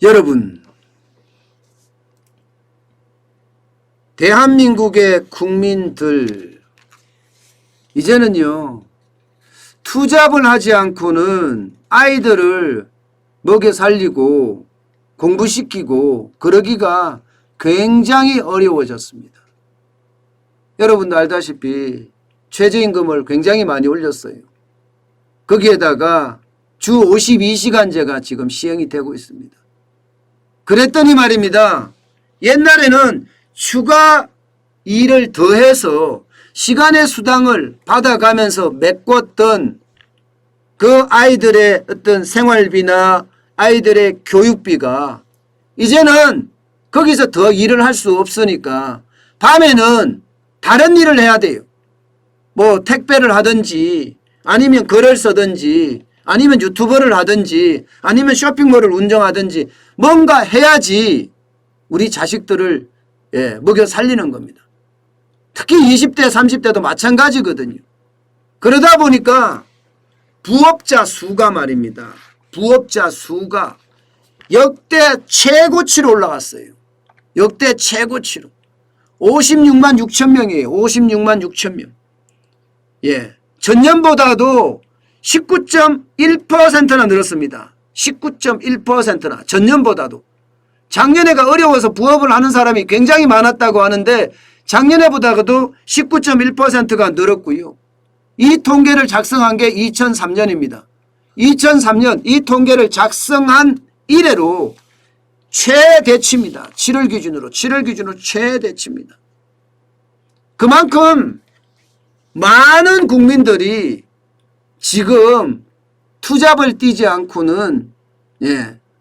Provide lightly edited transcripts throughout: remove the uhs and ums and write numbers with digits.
여러분, 대한민국의 국민들 이제는요 투잡을 하지 않고는 아이들을 먹여 살리고 공부시키고 그러기가 굉장히 어려워졌습니다. 여러분도 알다시피 최저임금을 굉장히 많이 올렸어요. 거기에다가 주 52시간제가 지금 시행이 되고 있습니다. 그랬더니 말입니다. 옛날에는 추가 일을 더해서 시간의 수당을 받아가면서 메꿨던 그 아이들의 어떤 생활비나 아이들의 교육비가 이제는 거기서 더 일을 할 수 없으니까 밤에는 다른 일을 해야 돼요. 뭐 택배를 하든지 아니면 글을 쓰든지 아니면 유튜버를 하든지 아니면 쇼핑몰을 운영하든지 뭔가 해야지 우리 자식들을 먹여 살리는 겁니다. 특히 20대 30대도 마찬가지거든요. 그러다 보니까 부업자 수가 말입니다. 부업자 수가 역대 최고치로 올라갔어요. 역대 최고치로 56만 6천 명이에요. 56만 6천 명. 전년보다도 19.1%나 늘었습니다. 19.1%나 전년보다도. 작년에가 어려워서 부업을 하는 사람이 굉장히 많았다고 하는데 작년에보다도 19.1%가 늘었고요. 이 통계를 작성한 게 2003년입니다. 2003년 이 통계를 작성한 이래로 최대치입니다. 7월 기준으로 최대치입니다. 그만큼 많은 국민들이 지금 투잡을 뛰지 않고는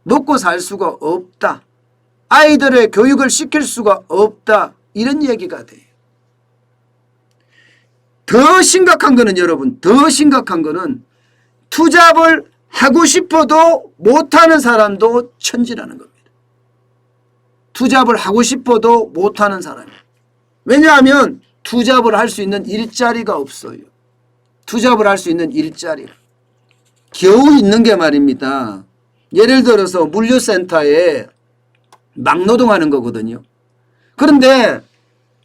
먹고 살 수가 없다. 아이들의 교육을 시킬 수가 없다. 이런 얘기가 돼요. 더 심각한 거는 여러분, 더 심각한 거는 투잡을 하고 싶어도 못하는 사람도 천지라는 겁니다. 투잡을 하고 싶어도 못하는 사람이에요. 왜냐하면 투잡을 할 수 있는 일자리가 없어요. 투잡을 할 수 있는 일자리가. 겨우 있는 게 말입니다. 예를 들어서 물류센터에 막노동하는 거거든요. 그런데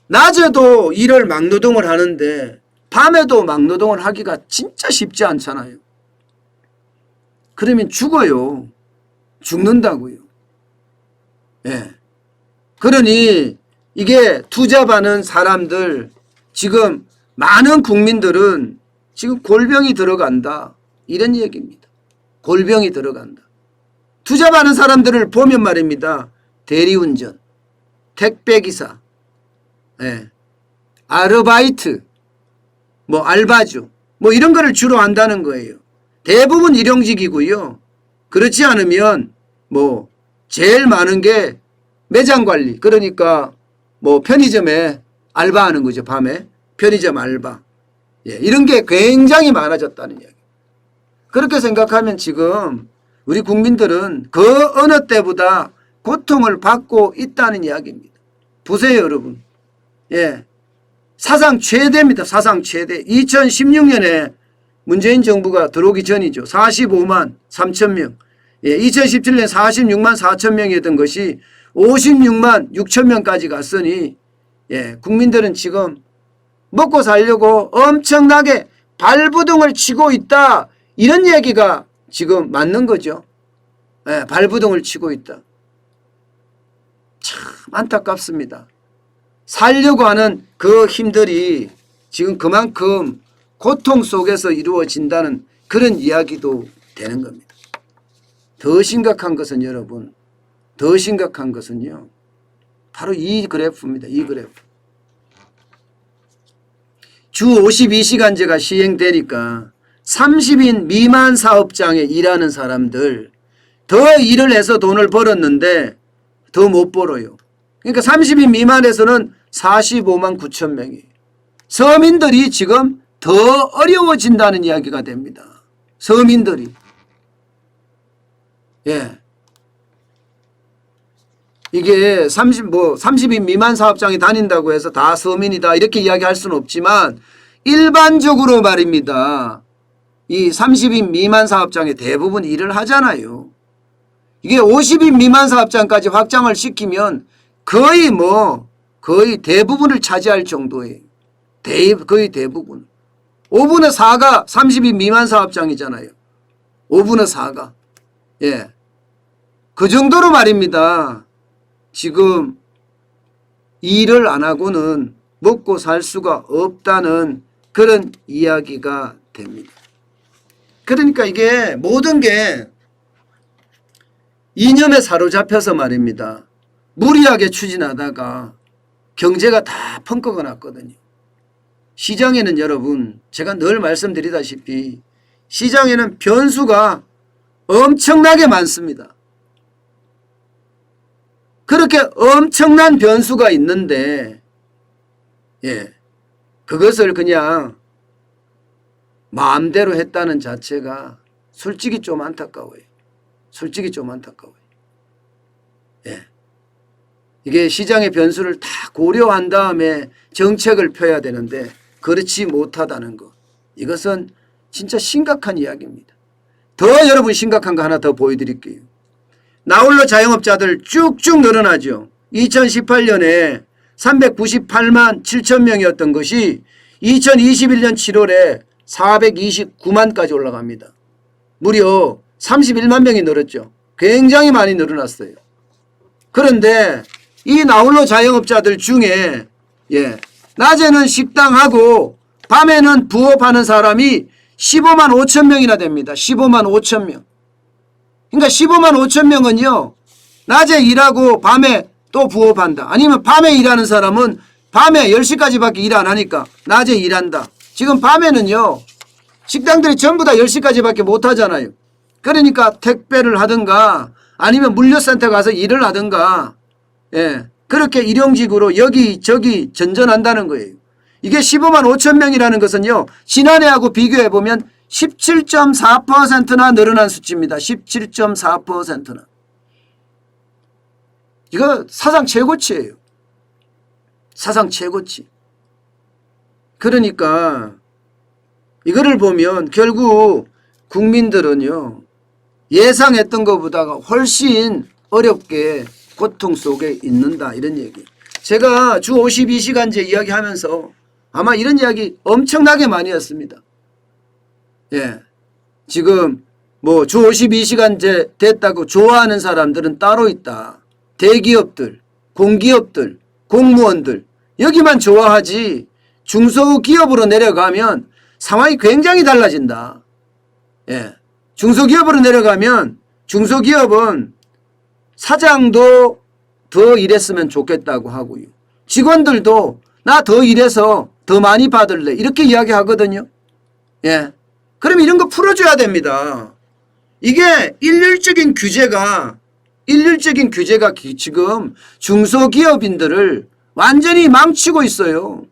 낮에도 일을 막노동을 하는데 밤에도 막노동을 하기가 진짜 쉽지 않잖아요. 그러면 죽어요. 죽는다고요. 그러니 이게 투잡하는 사람들 지금 많은 국민들은 지금 골병이 들어간다. 이런 얘기입니다. 골병이 들어간다. 투잡하는 사람들을 보면 말입니다. 대리운전, 택배기사, 아르바이트, 뭐 알바주, 뭐 이런 거를 주로 한다는 거예요. 대부분 일용직이고요. 그렇지 않으면 뭐 제일 많은 게 매장 관리, 그러니까 뭐 편의점에 알바하는 거죠. 밤에 편의점 알바, 이런 게 굉장히 많아졌다는 이야기. 그렇게 생각하면 지금 우리 국민들은 그 어느 때보다 고통을 받고 있다는 이야기입니다. 보세요 여러분. 사상 최대입니다. 사상 최대. 2016년에 문재인 정부가 들어오기 전이죠. 45만 3천 명. 2017년 46만 4천 명이었던 것이 56만 6천 명까지 갔으니 국민들은 지금 먹고 살려고 엄청나게 발부동을 치고 있다. 이런 얘기가 지금 맞는 거죠. 발부동을 치고 있다. 참 안타깝습니다. 살려고 하는 그 힘들이 지금 그만큼 고통 속에서 이루어진다는 그런 이야기도 되는 겁니다. 더 심각한 것은 여러분, 더 심각한 것은요. 바로 이 그래프입니다. 이 그래프. 주 52시간제가 시행되니까 30인 미만 사업장에 일하는 사람들 더 일을 해서 돈을 벌었는데 더 못 벌어요. 그러니까 30인 미만에서는 45만 9천 명이에요. 서민들이 지금 더 어려워진다는 이야기가 됩니다. 서민들이. 이게 30인 미만 사업장에 다닌다고 해서 다 서민이다 이렇게 이야기할 수는 없지만 일반적으로 말입니다. 이 30인 미만 사업장에 대부분 일을 하잖아요. 이게 50인 미만 사업장까지 확장을 시키면 거의 대부분을 차지할 정도예요. 거의 대부분. 5분의 4가 30인 미만 사업장이잖아요. 5분의 4가. 예. 그 정도로 말입니다. 지금 일을 안 하고는 먹고 살 수가 없다는 그런 이야기가 됩니다. 그러니까 이게 모든 게 이념에 사로잡혀서 말입니다. 무리하게 추진하다가 경제가 다 펑크가 났거든요. 시장에는 여러분 제가 늘 말씀드리다시피 시장에는 변수가 엄청나게 많습니다. 그렇게 엄청난 변수가 있는데 그것을 그냥 마음대로 했다는 자체가 솔직히 좀 안타까워요. 솔직히 좀 안타까워요. 이게 시장의 변수를 다 고려한 다음에 정책을 펴야 되는데 그렇지 못하다는 것. 이것은 진짜 심각한 이야기입니다. 더 여러분 심각한 거 하나 더 보여드릴게요. 나홀로 자영업자들 쭉쭉 늘어나죠. 2018년에 398만 7천 명이었던 것이 2021년 7월에 429만까지 올라갑니다. 무려 31만 명이 늘었죠. 굉장히 많이 늘어났어요. 그런데 이 나홀로 자영업자들 중에 낮에는 식당하고 밤에는 부업하는 사람이 15만 5천 명이나 됩니다. 15만 5천 명. 그러니까 15만 5천 명은요. 낮에 일하고 밤에 또 부업한다. 아니면 밤에 일하는 사람은 밤에 10시까지밖에 일 안 하니까 낮에 일한다. 지금 밤에는요. 식당들이 전부 다 10시까지밖에 못 하잖아요. 그러니까 택배를 하든가 아니면 물류센터 가서 일을 하든가 그렇게 일용직으로 여기저기 전전한다는 거예요. 이게 15만 5천 명이라는 것은요. 지난해하고 비교해보면 17.4%나 늘어난 수치입니다. 17.4%나. 이거 사상 최고치예요. 사상 최고치. 그러니까 이거를 보면 결국 국민들은요. 예상했던 것보다가 훨씬 어렵게 고통 속에 있는다 이런 얘기. 제가 주 52시간제 이야기하면서 아마 이런 이야기 엄청나게 많이 했습니다. 지금 뭐 주 52시간제 됐다고 좋아하는 사람들은 따로 있다. 대기업들, 공기업들, 공무원들 여기만 좋아하지 중소기업으로 내려가면 상황이 굉장히 달라진다. 중소기업으로 내려가면 중소기업은 사장도 더 일했으면 좋겠다고 하고요. 직원들도 나 더 일해서 더 많이 받을래 이렇게 이야기하거든요. 그럼 이런 거 풀어줘야 됩니다. 이게 일률적인 규제가 지금 중소기업인들을 완전히 망치고 있어요.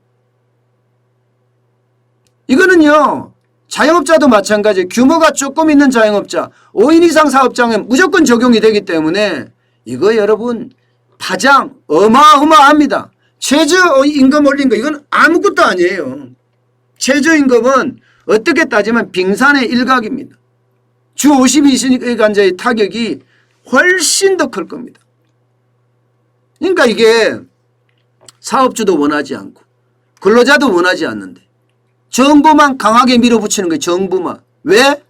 이거는요. 자영업자도 마찬가지예요. 규모가 조금 있는 자영업자 5인 이상 사업장에 무조건 적용이 되기 때문에 이거 여러분 파장 어마어마합니다. 최저임금 올린 거 이건 아무것도 아니에요. 최저임금은 어떻게 따지면 빙산의 일각입니다. 주 52시간제의 타격이 훨씬 더 클 겁니다. 그러니까 이게 사업주도 원하지 않고 근로자도 원하지 않는데 정부만 강하게 밀어붙이는 거예요. 정부만. 왜?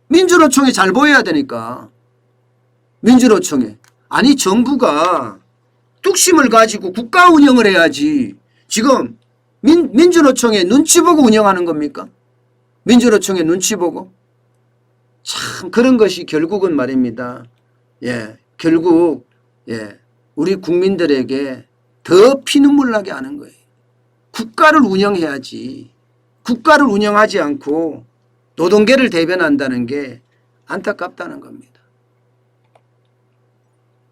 민주노총이 잘 보여야 되니까. 민주노총에. 아니 정부가 뚝심을 가지고 국가 운영을 해야지. 지금 민주노총에 눈치 보고 운영하는 겁니까? 민주노총에 눈치 보고. 참 그런 것이 결국은 말입니다. 결국 우리 국민들에게 더 피눈물 나게 하는 거예요. 국가를 운영해야지. 국가를 운영하지 않고 노동계를 대변한다는 게 안타깝다는 겁니다.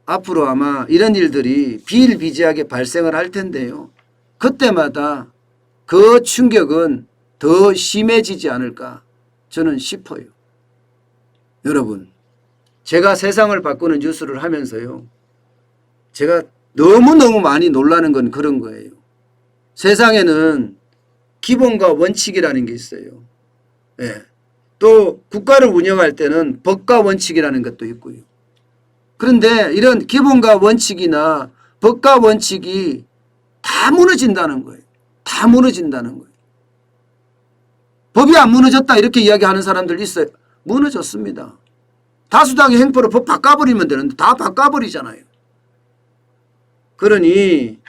앞으로 아마 이런 일들이 비일비재하게 발생을 할 텐데요. 그때마다 그 충격은 더 심해지지 않을까 저는 싶어요. 여러분, 제가 세상을 바꾸는 뉴스를 하면서요. 제가 너무너무 많이 놀라는 건 그런 거예요. 세상에는 기본과 원칙이라는 게 있어요. 또 국가를 운영할 때는 법과 원칙이라는 것도 있고요. 그런데 이런 기본과 원칙이나 법과 원칙이 다 무너진다는 거예요. 다 무너진다는 거예요. 법이 안 무너졌다 이렇게 이야기하는 사람들 있어요. 무너졌습니다. 다수당의 행포로 법 바꿔버리면 되는데 다 바꿔버리잖아요. 그러니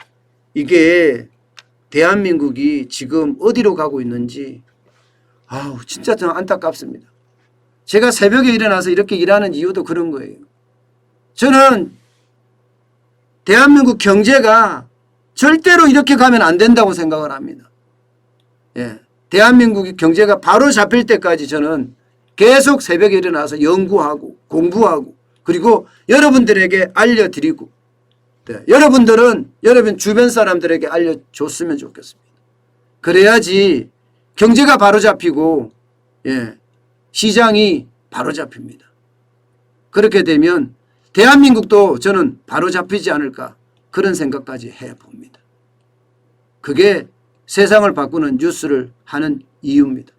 이게 대한민국이 지금 어디로 가고 있는지 진짜 좀 안타깝습니다. 제가 새벽에 일어나서 이렇게 일하는 이유도 그런 거예요. 저는 대한민국 경제가 절대로 이렇게 가면 안 된다고 생각을 합니다. 예. 대한민국의 경제가 바로 잡힐 때까지 저는 계속 새벽에 일어나서 연구하고 공부하고 그리고 여러분들에게 알려드리고 여러분들은 여러분 주변 사람들에게 알려줬으면 좋겠습니다. 그래야지 경제가 바로 잡히고 시장이 바로 잡힙니다. 그렇게 되면 대한민국도 저는 바로 잡히지 않을까 그런 생각까지 해봅니다. 그게 세상을 바꾸는 뉴스를 하는 이유입니다.